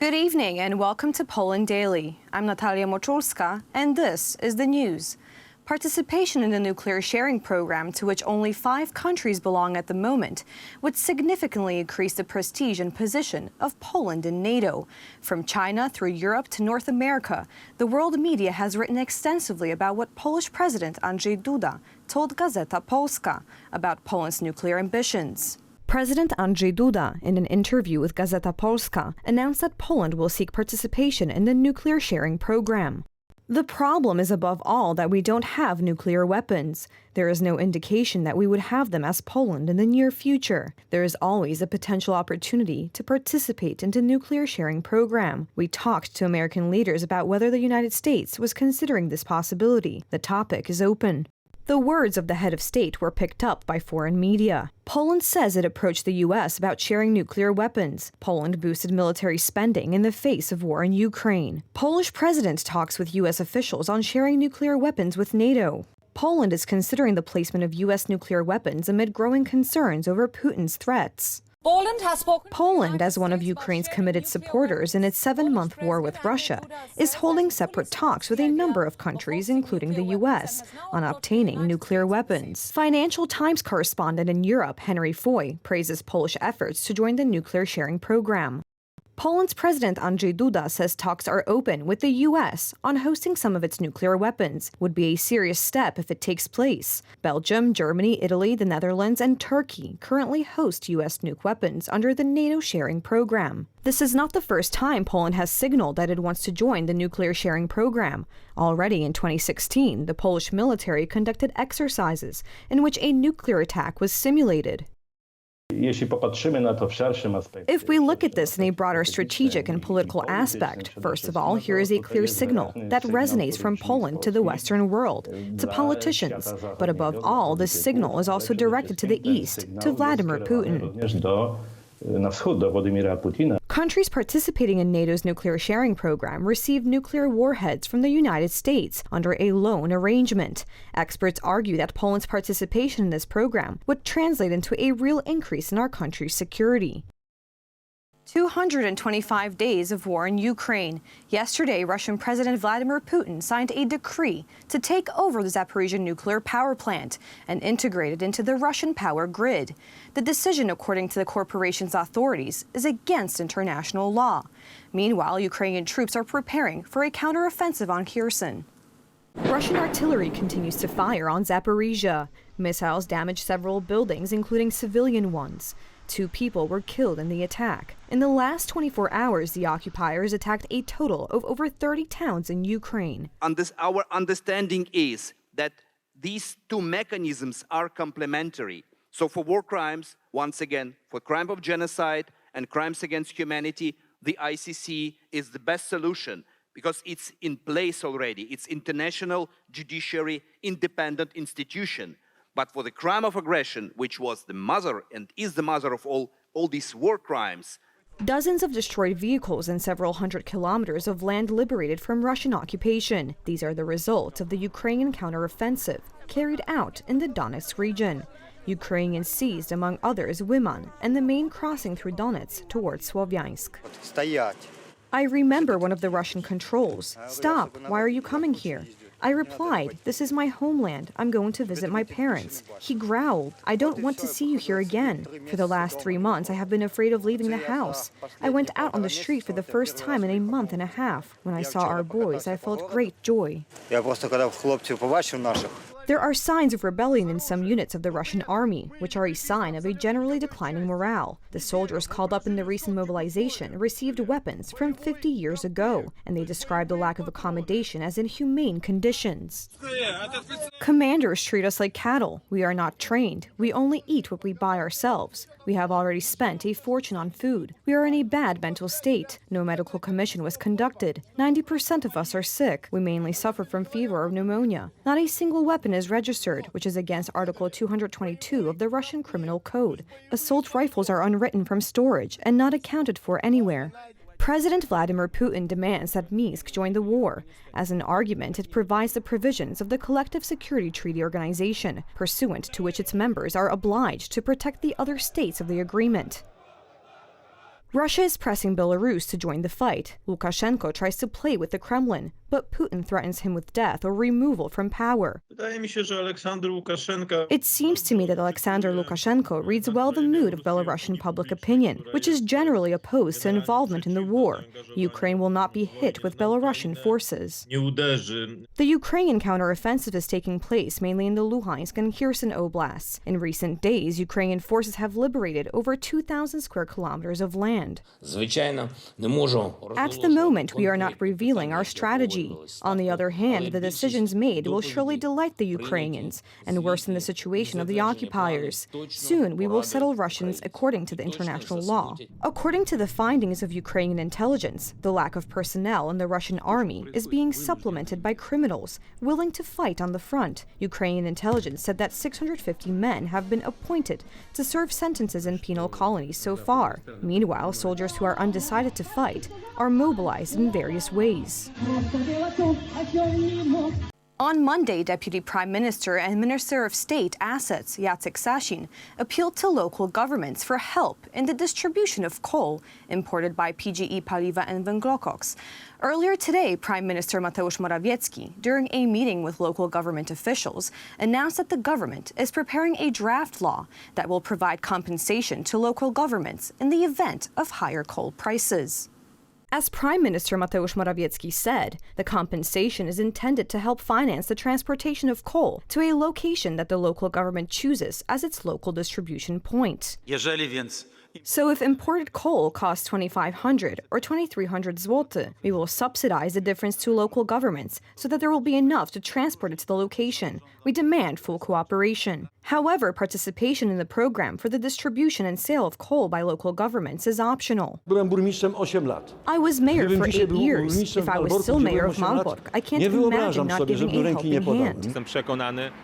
Good evening and welcome to Poland Daily. I'm Natalia Moczulska and this is the news. Participation in the nuclear sharing program, to which only 5 countries belong at the moment, would significantly increase the prestige and position of Poland in NATO. From China through Europe to North America, the world media has written extensively about what Polish President Andrzej Duda told Gazeta Polska about Poland's nuclear ambitions. President Andrzej Duda, in an interview with Gazeta Polska, announced that Poland will seek participation in the nuclear sharing program. The problem is above all that we don't have nuclear weapons. There is no indication that we would have them as Poland in the near future. There is always a potential opportunity to participate in the nuclear sharing program. We talked to American leaders about whether the United States was considering this possibility. The topic is open. The words of the head of state were picked up by foreign media. Poland says it approached the U.S. about sharing nuclear weapons. Poland boosted military spending in the face of war in Ukraine. Polish president talks with U.S. officials on sharing nuclear weapons with NATO. Poland is considering the placement of U.S. nuclear weapons amid growing concerns over Putin's threats. Poland, as one of Ukraine's committed supporters in its 7-month war with Russia, is holding separate talks with a number of countries, including the U.S., on obtaining nuclear weapons. Financial Times correspondent in Europe, Henry Foy, praises Polish efforts to join the nuclear sharing program. Poland's President Andrzej Duda says talks are open with the U.S. on hosting some of its nuclear weapons. Would be a serious step if it takes place. Belgium, Germany, Italy, the Netherlands, and Turkey currently host U.S. nuke weapons under the NATO sharing program. This is not the first time Poland has signaled that it wants to join the nuclear sharing program. Already in 2016, the Polish military conducted exercises in which a nuclear attack was simulated. If we look at this in a broader strategic and political aspect, first of all, here is a clear signal that resonates from Poland to the Western world, to politicians. But above all, this signal is also directed to the East, to Vladimir Putin. Countries participating in NATO's nuclear sharing program receive nuclear warheads from the United States under a loan arrangement. Experts argue that Poland's participation in this program would translate into a real increase in our country's security. 225 days of war in Ukraine. Yesterday, Russian President Vladimir Putin signed a decree to take over the Zaporizhzhia nuclear power plant and integrate it into the Russian power grid. The decision, according to the corporation's authorities, is against international law. Meanwhile, Ukrainian troops are preparing for a counteroffensive on Kherson. Russian artillery continues to fire on Zaporizhzhia. Missiles damaged several buildings, including civilian ones. 2 people were killed in the attack. In the last 24 hours, the occupiers attacked a total of over 30 towns in Ukraine. Our understanding is that these 2 mechanisms are complementary. So for war crimes, once again, for crime of genocide and crimes against humanity, the ICC is the best solution because it's in place already. It's international judiciary independent institution. But for the crime of aggression, which was the mother and is the mother of all these war crimes. Dozens of destroyed vehicles and several hundred kilometers of land liberated from Russian occupation. These are the result of the Ukrainian counteroffensive carried out in the Donetsk region. Ukrainians seized, among others, Liman and the main crossing through Donetsk towards Słowiańsk. I remember one of the Russian controls. "Stop, why are you coming here?" I replied, "This is my homeland. I'm going to visit my parents." He growled, "I don't want to see you here again. For the last 3 months, I have been afraid of leaving the house. I went out on the street for the first time in a month and a half. When I saw our boys, I felt great joy." There are signs of rebellion in some units of the Russian army, which are a sign of a generally declining morale. The soldiers called up in the recent mobilization received weapons from 50 years ago, and they described the lack of accommodation as inhumane conditions. Commanders treat us like cattle. We are not trained. We only eat what we buy ourselves. We have already spent a fortune on food. We are in a bad mental state. No medical commission was conducted. 90% of us are sick. We mainly suffer from fever or pneumonia. Not a single weapon is registered, which is against Article 222 of the Russian Criminal Code. Assault rifles are unwritten from storage and not accounted for anywhere. President Vladimir Putin demands that Minsk join the war. As an argument, it provides the provisions of the Collective Security Treaty Organization, pursuant to which its members are obliged to protect the other states of the agreement. Russia is pressing Belarus to join the fight. Lukashenko tries to play with the Kremlin, but Putin threatens him with death or removal from power. It seems to me that Alexander Lukashenko reads well the mood of Belarusian public opinion, which is generally opposed to involvement in the war. Ukraine will not be hit with Belarusian forces. The Ukrainian counteroffensive is taking place mainly in the Luhansk and Kherson oblasts. In recent days, Ukrainian forces have liberated over 2,000 square kilometers of land. At the moment, we are not revealing our strategy. On the other hand, the decisions made will surely delight the Ukrainians and worsen the situation of the occupiers. Soon, we will settle Russians according to the international law. According to the findings of Ukrainian intelligence, the lack of personnel in the Russian army is being supplemented by criminals willing to fight on the front. Ukrainian intelligence said that 650 men have been appointed to serve sentences in penal colonies so far. Meanwhile, soldiers who are undecided to fight are mobilized in various ways. On Monday, Deputy Prime Minister and Minister of State Assets Jacek Sasin appealed to local governments for help in the distribution of coal imported by PGE Paliwa and Węglokoks. Earlier today, Prime Minister Mateusz Morawiecki, during a meeting with local government officials, announced that the government is preparing a draft law that will provide compensation to local governments in the event of higher coal prices. As Prime Minister Mateusz Morawiecki said, the compensation is intended to help finance the transportation of coal to a location that the local government chooses as its local distribution point. So if imported coal costs 2,500 or 2,300 zloty, we will subsidize the difference to local governments so that there will be enough to transport it to the location. We demand full cooperation. However, participation in the program for the distribution and sale of coal by local governments is optional. I was mayor for 8 years. If I was still mayor of Malbork, I can't imagine not giving a helping hand.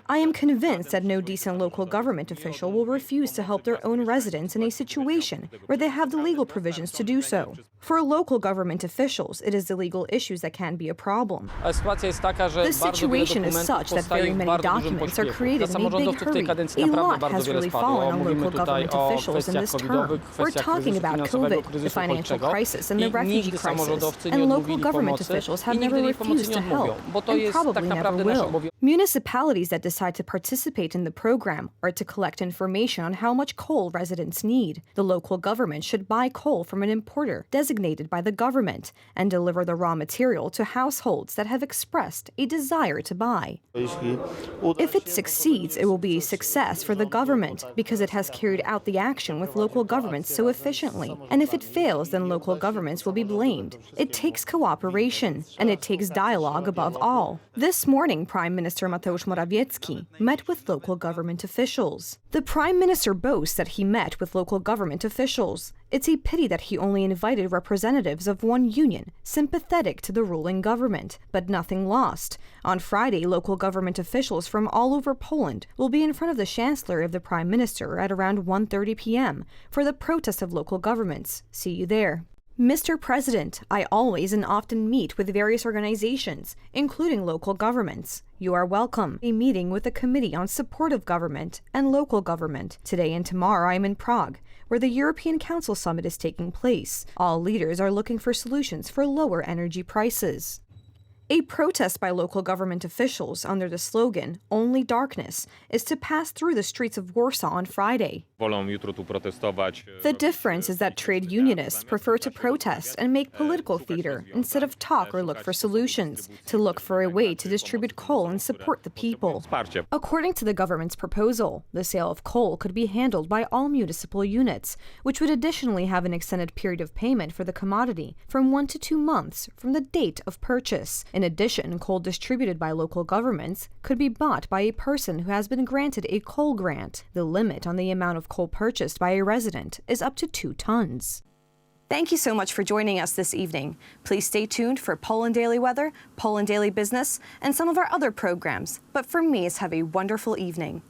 I am convinced that no decent local government official will refuse to help their own residents in a situation where they have the legal provisions to do so. For local government officials, it is the legal issues that can be a problem. The situation is such that very many documents are created in a big hurry. A lot has really fallen on local government officials in this term. We're talking about COVID, the financial crisis, and the refugee crisis, and local government officials have never refused to help, and probably never will. Municipalities that decide to participate in the program are to collect information on how much coal residents need. The local government should buy coal from an importer designated by the government and deliver the raw material to households that have expressed a desire to buy. If it succeeds, it will be a success for the government because it has carried out the action with local governments so efficiently. And if it fails, then local governments will be blamed. It takes cooperation, and it takes dialogue above all. This morning, Prime Minister Mateusz Morawiecki met with local government officials. The Prime Minister boasts that he met with local government officials. It's a pity that he only invited representatives of one union sympathetic to the ruling government, but nothing lost. On Friday, local government officials from all over Poland will be in front of the Chancellor of the Prime Minister at around 1:30 p.m. for the protest of local governments. See you there. Mr. President, I always and often meet with various organizations, including local governments. You are welcome. A meeting with the Committee on Support of Government and Local Government. Today and tomorrow I am in Prague, where the European Council Summit is taking place. All leaders are looking for solutions for lower energy prices. A protest by local government officials under the slogan, "Only Darkness," is to pass through the streets of Warsaw on Friday. The difference is that trade unionists prefer to protest and make political theater instead of talk or look for solutions, to look for a way to distribute coal and support the people. According to the government's proposal, the sale of coal could be handled by all municipal units, which would additionally have an extended period of payment for the commodity from 1 to 2 months from the date of purchase. In addition, coal distributed by local governments could be bought by a person who has been granted a coal grant. The limit on the amount of coal purchased by a resident is up to 2 tons. Thank you so much for joining us this evening. Please stay tuned for Poland Daily Weather, Poland Daily Business, and some of our other programs. But for me, have a wonderful evening.